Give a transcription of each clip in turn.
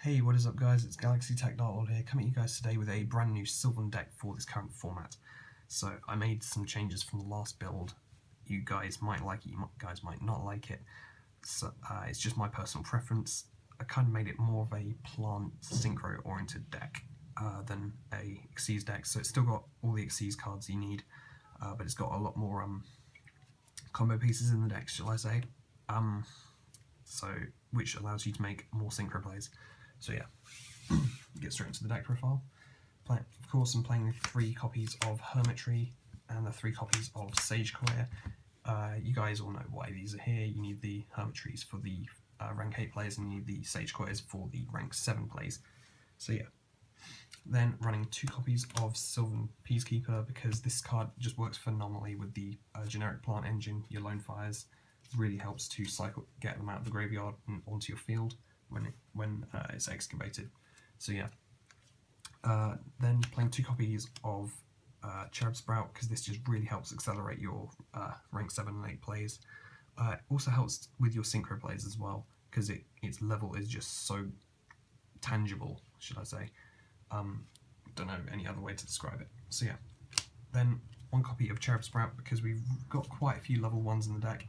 Hey, what is up guys, it's Galaxytech Darklord here, coming at you guys today with a brand new Sylvan deck for this current format. So I made some changes from the last build. You guys might like it, you guys might not like it. So it's just my personal preference. I kind of made it more of a plant synchro oriented deck than a Xyz deck. So it's still got all the Xyz cards you need, but it's got a lot more combo pieces in the deck, shall I say. Which allows you to make more synchro plays. So yeah, get straight into the deck profile. Of course, I'm playing 3 copies of Hermitree and the 3 copies of Sagequoia. You guys all know why these are here. You need the Hermitrees for the rank 8 plays, and you need the Sagequoias for the rank 7 plays. So yeah. Then running 2 copies of Sylvan Peaskeeper, because this card just works phenomenally with the generic plant engine. Your Lonefires really helps to get them out of the graveyard and onto your field when it's excavated. So yeah. Then playing 2 copies of Cherubsprout, because this just really helps accelerate your rank 7 and 8 plays. It also helps with your synchro plays as well, because its level is just so tangible, should I say. Don't know any other way to describe it. So yeah. Then 1 copy of Cherubsprout, because we've got quite a few level 1s in the deck.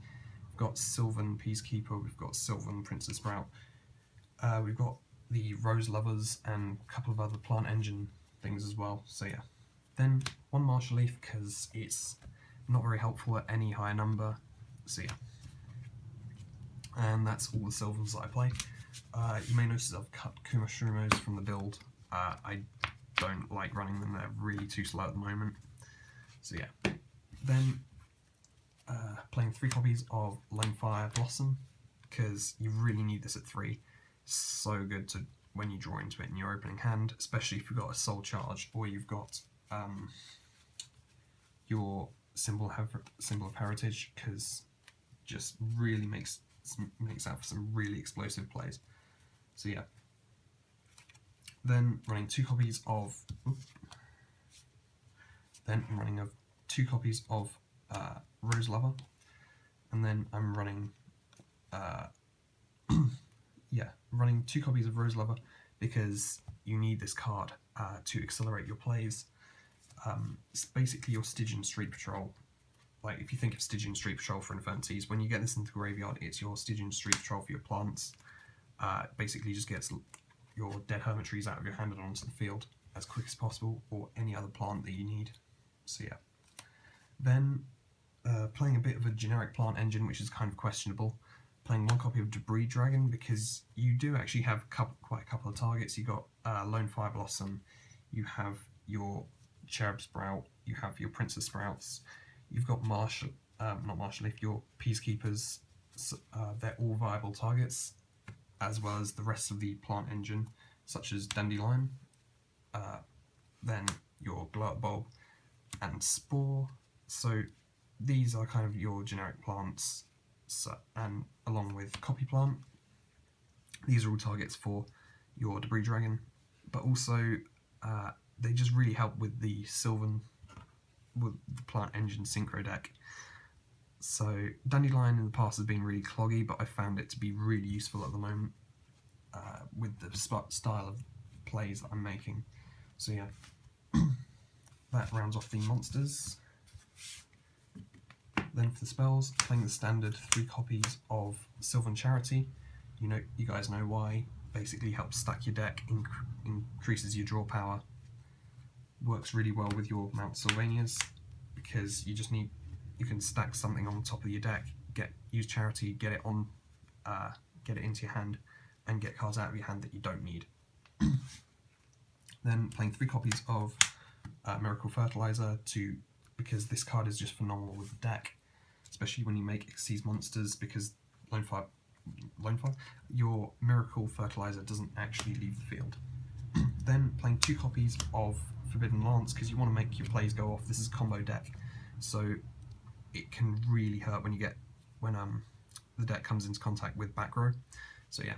We've got Sylvan Peaskeeper, we've got Sylvan Princessprout, we've got the Rose Lovers and a couple of other plant engine things as well. So yeah. Then 1 Marshalleaf, because it's not very helpful at any higher number. So yeah. And that's all the Sylvans that I play. You may notice I've cut Kumashrumos from the build. I don't like running them, they're really too slow at the moment. So yeah. Then playing 3 copies of Lonefire Blossom, because you really need this at 3. So good to when you draw into it in your opening hand, especially if you've got a Soul Charge or you've got your symbol of heritage, because just really makes out for some really explosive plays. So yeah. Then running 2 copies of Rose Lover, and then I'm running running 2 copies of Rose Lover, because you need this card to accelerate your plays. It's basically your Stygian Street Patrol. Like, if you think of Stygian Street Patrol for Infernities, when you get this into the graveyard, it's your Stygian Street Patrol for your plants. Basically just gets your dead Hermitrees out of your hand and onto the field as quick as possible, or any other plant that you need. So yeah. Then playing a bit of a generic plant engine, which is kind of questionable. Playing 1 copy of DebrisDragon, because you do actually have quite a couple of targets. You've got Lonefire Blossom, you have your Cherubsprout, you have your Princesssprouts, you've got your Peacekeepers. They're all viable targets, as well as the rest of the plant engine, such as Dandylion, then your Glow-Up Bulb and Spore. So these are kind of your generic plants, and along with Copy Plant, these are all targets for your DebrisDragon, but also they just really help with the plant engine synchro deck. So Dandylion in the past has been really cloggy, but I found it to be really useful at the moment with the style of plays that I'm making. So yeah. That rounds off the monsters. Then for the spells, playing the standard 3 copies of Sylvan Charity. You guys know why. Basically helps stack your deck, increases your draw power. Works really well with your Mount Sylvanias, because you can stack something on top of your deck, use Charity, get it into your hand, and get cards out of your hand that you don't need. Then playing 3 copies of Miracle Fertilizer, because this card is just phenomenal with the deck, especially when you make Xyz monsters, because Lonefire, your Miracle Fertilizer doesn't actually leave the field. Then playing 2 copies of Forbidden Lance, because you want to make your plays go off. This is a combo deck, so it can really hurt when the deck comes into contact with back row. So yeah.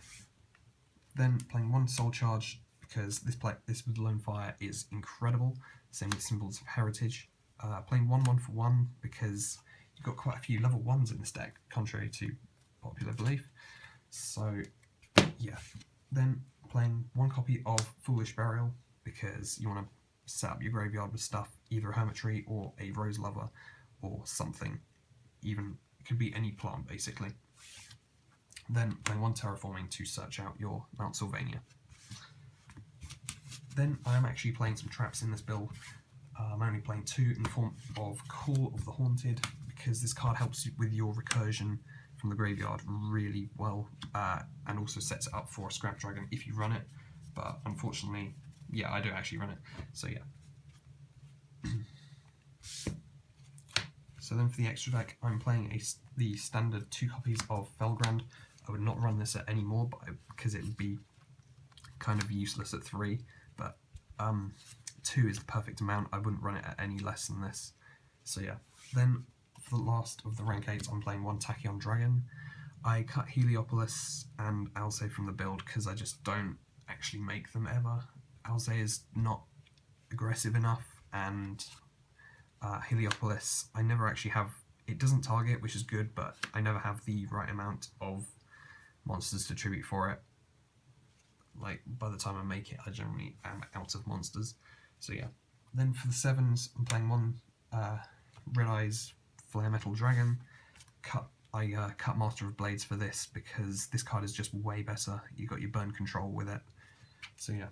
Then playing 1 Soul Charge, because this with Lonefire is incredible. Same with Symbols of Heritage. Playing 1 for 1, because you've got quite a few level 1s in this deck, contrary to popular belief. So yeah. Then playing 1 copy of Foolish Burial because you want to set up your graveyard with stuff, either a Hermitree or a Rose Lover or something. Even, it could be any plant basically. Then playing 1 Terraforming to search out your Mount Sylvania. Then I am actually playing some traps in this build. I'm only playing 2 in the form of Call of the Haunted because this card helps you with your recursion from the graveyard really well, and also sets it up for a Scrap Dragon if you run it, but unfortunately, yeah, I do actually run it, so yeah. So then for the extra deck, I'm playing the standard 2 copies of Felgrand. I would not run this at any more because it would be kind of useless at 3, but 2 is the perfect amount. I wouldn't run it at any less than this. So yeah. Then for the last of the rank 8s, I'm playing 1 TachyonDragon. I cut Heliopolis and Alzay from the build because I just don't actually make them ever. Alzay is not aggressive enough, and Heliopolis, I never actually have, it doesn't target, which is good, but I never have the right amount of monsters to tribute for it. Like, by the time I make it, I generally am out of monsters. So yeah. Then for the 7s, I'm playing 1 Red Eyes Flare Metal Dragon. I cut Master of Blades for this because this card is just way better. You got your burn control with it. So yeah.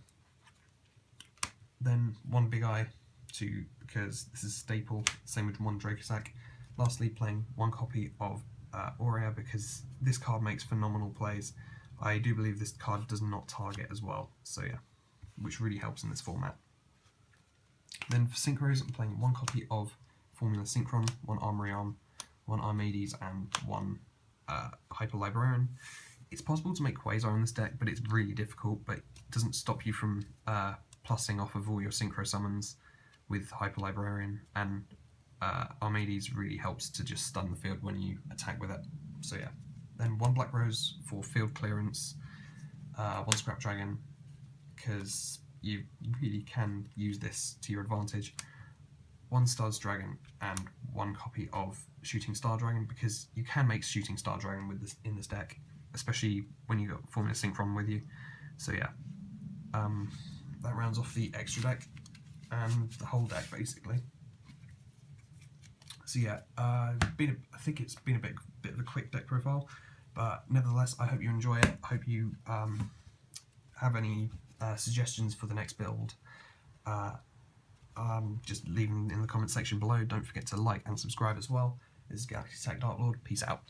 Then 1 Big Eye because this is staple. Same with 1 Dracosac. Lastly, playing 1 copy of Aurea because this card makes phenomenal plays. I do believe this card does not target as well. So yeah, which really helps in this format. Then for Synchros, I'm playing 1 copy of Formula Synchron, 1 Armory Arm, 1 Armades, and 1 Hyper Librarian. It's possible to make Quasar in this deck, but it's really difficult, but it doesn't stop you from plussing off of all your Synchro summons with Hyper Librarian, and Armades really helps to just stun the field when you attack with it. So yeah. Then 1 Black Rose for field clearance, 1 Scrap Dragon, because you really can use this to your advantage, 1 Stars Dragon, and 1 copy of Shooting Star Dragon, because you can make Shooting Star Dragon with this in this deck, especially when you got Formula Synchron with you. So yeah, that rounds off the extra deck and the whole deck basically. So yeah, I think it's been a bit of a quick deck profile, but nevertheless, I hope you enjoy it. I hope you have any suggestions for the next build. Just leave them in the comment section below. Don't forget to like and subscribe as well. This is Galaxytech Darklord. Peace out.